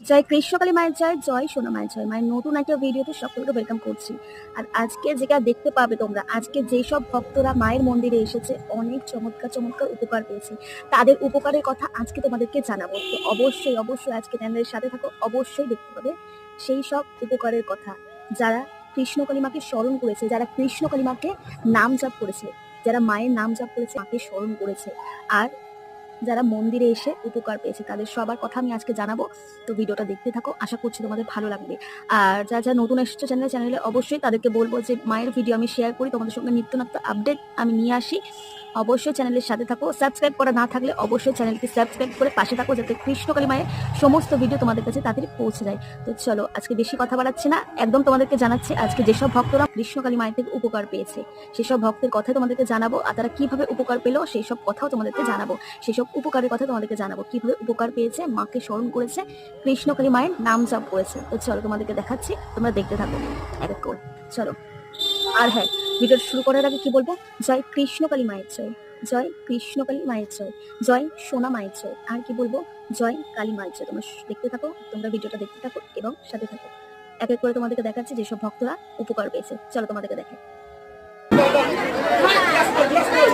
জয় কৃষ্ণকালী মায়ের জয়, জয় সোনা মায়ের জয়। মায়ের নতুন একটা ভিডিওতে সকলকে ওয়েলকাম করছি। আর আজকে যেটা দেখতে পাবে তোমরা, আজকে যেসব ভক্তরা মায়ের মন্দিরে এসেছে অনেক চমৎকার চমৎকার উপকার পেয়েছে, তাদের উপকারের কথা আজকে তোমাদেরকে জানাবো। তো অবশ্যই অবশ্যই আজকে চ্যানেলের সাথে থাকো, অবশ্যই দেখতে পাবে সেই সব উপকারের কথা। যারা কৃষ্ণকালী মাকে স্মরণ করেছে, যারা কৃষ্ণকালী মাকে নাম জপ করেছে, যারা মায়ের নাম জপ করেছে, মাকে স্মরণ করেছে, আর যারা মন্দিরে এসে উপকার পেয়েছে, তাদের সবার কথা আমি আজকে জানাবো। তো ভিডিওটা দেখতে থাকো, আশা করছি তোমাদের ভালো লাগবে। আর যা নতুন এসেছো চ্যানেলে অবশ্যই তাদেরকে বলবো যে মায়ের ভিডিও আমি শেয়ার করি, তোমাদের সঙ্গে নিত্য আপডেট আমি নিয়ে আসি। অবশ্যই চ্যানেলের সাথে থাকো। সাবস্ক্রাইব করা না থাকলে অবশ্যই চ্যানেলটি সাবস্ক্রাইব করে পাশে থাকো, যাতে কৃষ্ণকালী মায়ের সমস্ত ভিডিও তোমাদের কাছে তাড়াতাড়ি পৌঁছে যায়। তো চলো, আজকে বেশি কথা বাড়াচ্ছি না, একদম তোমাদেরকে জানাচ্ছি আজকে যেসব ভক্তরা কৃষ্ণকালী মায়ের থেকে উপকার পেয়েছে সেসব ভক্তের কথাই তোমাদেরকে জানাবো। আর তারা কিভাবে উপকার পেলো সেই সব কথাও তোমাদেরকে জানাবো। সেসব উপকারের কথা তোমাদেরকে জানাবো, কিভাবে উপকার পেয়েছে, মাকে স্মরণ করেছে, কৃষ্ণকালী মায়ের নাম জপ করেছে। তো চলো তোমাদেরকে দেখাচ্ছি, তোমরা দেখতে থাকো এক এক করে। চলো। আর হ্যাঁ, ভিডিও শুরু করার আগে কি বলবো, জয় কৃষ্ণকালী মায়ের জয়, জয় কৃষ্ণকালী মায়ের জয়, জয় সোনা মায়ের জয়। আর কি বলবো, জয় কালী মায়ের জয়। তোমরা দেখতে থাকো, তোমরা ভিডিওটা দেখতে থাকো এবং সাথে থাকো। এক এক করে তোমাদেরকে দেখাচ্ছি যেসব ভক্তরা উপকার পেয়েছে। চলো তোমাদেরকে দেখাই।